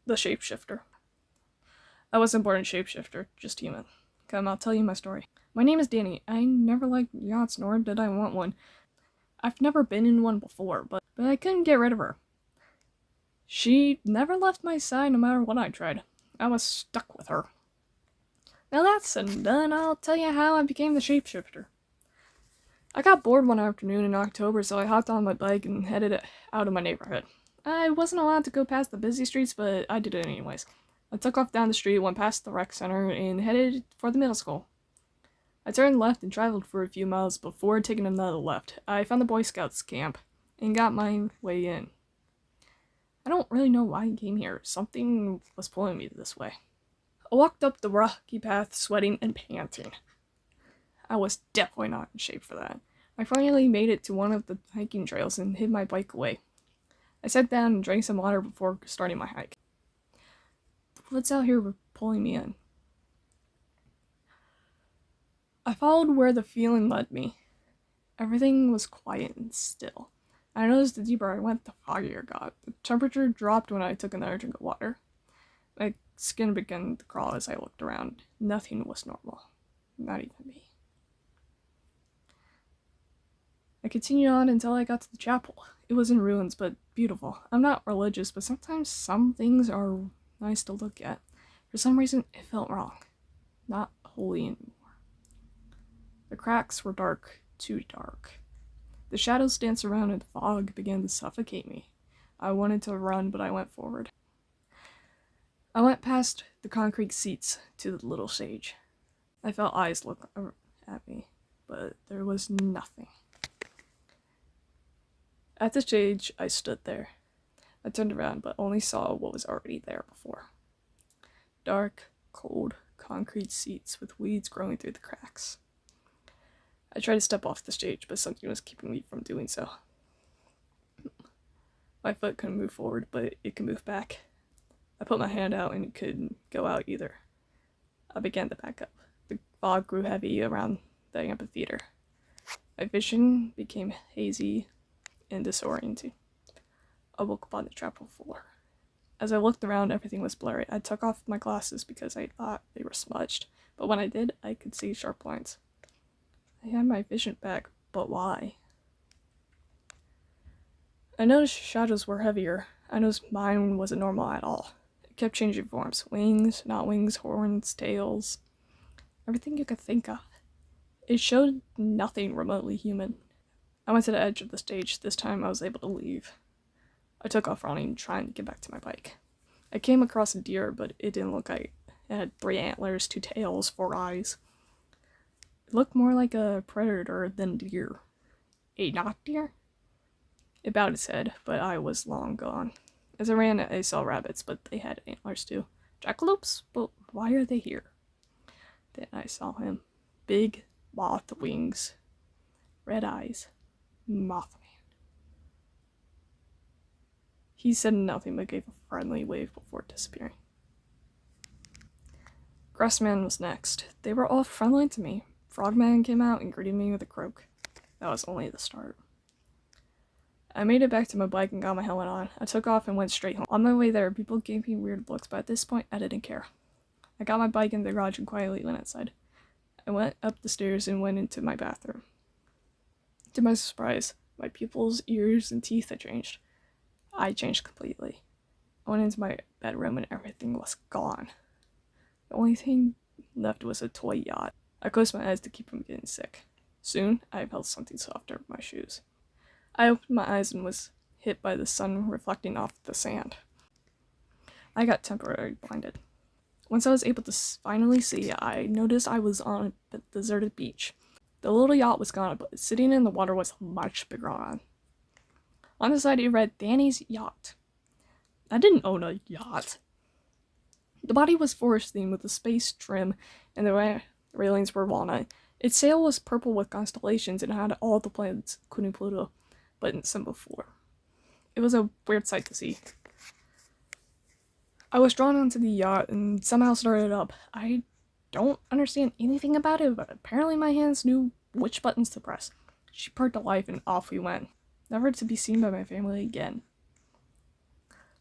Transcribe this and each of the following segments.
The Shapeshifter. I wasn't born a shapeshifter, just human. Come, I'll tell you my story. My name is Danny. I never liked yachts, nor did I want one. I've never been in one before, but I couldn't get rid of her. She never left my side no matter what I tried. I was stuck with her. Now that's said and done, I'll tell you how I became the shapeshifter. I got bored one afternoon in October, so I hopped on my bike and headed out of my neighborhood. I wasn't allowed to go past the busy streets, but I did it anyways. I took off down the street, went past the rec center, and headed for the middle school. I turned left and traveled for a few miles before taking another left. I found the Boy Scouts camp and got my way in. I don't really know why I came here. Something was pulling me this way. I walked up the rocky path, sweating and panting. I was definitely not in shape for that. I finally made it to one of the hiking trails and hid my bike away. I sat down and drank some water before starting my hike. The woods out here were pulling me in. I followed where the feeling led me. Everything was quiet and still. I noticed the deeper I went, the foggier it got. The temperature dropped when I took another drink of water. My skin began to crawl as I looked around. Nothing was normal. Not even me. I continued on until I got to the chapel. It was in ruins, but beautiful. I'm not religious, but sometimes some things are nice to look at. For some reason, it felt wrong. Not holy anymore. The cracks were dark, too dark. The shadows danced around and the fog began to suffocate me. I wanted to run, but I went forward. I went past the concrete seats to the little stage. I felt eyes look at me, but there was nothing. At the stage, I stood there. I turned around, but only saw what was already there before. Dark, cold, concrete seats with weeds growing through the cracks. I tried to step off the stage, but something was keeping me from doing so. My foot couldn't move forward, but it could move back. I put my hand out and it couldn't go out either. I began to back up. The fog grew heavy around the amphitheater. My vision became hazy and disorienting. I woke up on the chapel floor. As I looked around, everything was blurry. I took off my glasses because I thought they were smudged, but when I did, I could see sharp lines. I had my vision back, but why? I noticed shadows were heavier. I noticed mine wasn't normal at all. It kept changing forms. Wings, not wings, horns, tails. Everything you could think of. It showed nothing remotely human. I went to the edge of the stage. This time I was able to leave. I took off running, trying to get back to my bike. I came across a deer, but it didn't look like it had 3 antlers, 2 tails, 4 eyes. It looked more like a predator than deer. A not deer? It bowed its head, but I was long gone. As I ran, I saw rabbits, but they had antlers too. Jackalopes? But why are they here? Then I saw him. Big moth wings. Red eyes. Mothman. He said nothing but gave a friendly wave before disappearing. Grassman was next. They were all friendly to me. Frogman came out and greeted me with a croak. That was only the start. I made it back to my bike and got my helmet on. I took off and went straight home. On my way there, people gave me weird looks, but at this point, I didn't care. I got my bike in the garage and quietly went outside. I went up the stairs and went into my bathroom. To my surprise, my pupils, ears, and teeth had changed. I changed completely. I went into my bedroom and everything was gone. The only thing left was a toy yacht. I closed my eyes to keep from getting sick. Soon, I felt something soft under my shoes. I opened my eyes and was hit by the sun reflecting off the sand. I got temporarily blinded. Once I was able to finally see, I noticed I was on a deserted beach. The little yacht was gone, but sitting in the water was much bigger on. On the side, it read, Danny's Yacht. I didn't own a yacht. The body was forest themed with a space trim, and the railings were walnut. Its sail was purple with constellations and had all the planets, including Pluto, but in some before. It was a weird sight to see. I was drawn onto the yacht and somehow started up. I don't understand anything about it, but apparently my hands knew which buttons to press. She purred to life and off we went, never to be seen by my family again.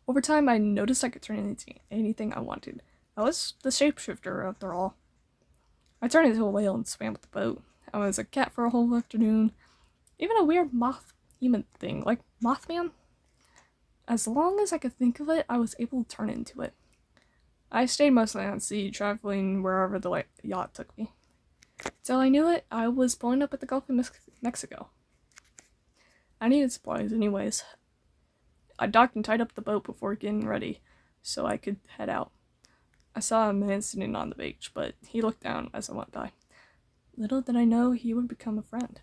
Over time, I noticed I could turn into anything I wanted. I was the shapeshifter, after all. I turned into a whale and swam with the boat. I was a cat for a whole afternoon. Even a weird moth-human thing, like Mothman. As long as I could think of it, I was able to turn into it. I stayed mostly on sea, traveling wherever the yacht took me. Till I knew it, I was pulling up at the Gulf of Mexico. I needed supplies anyways. I docked and tied up the boat before getting ready, so I could head out. I saw a man sitting on the beach, but he looked down as I went by. Little did I know he would become a friend.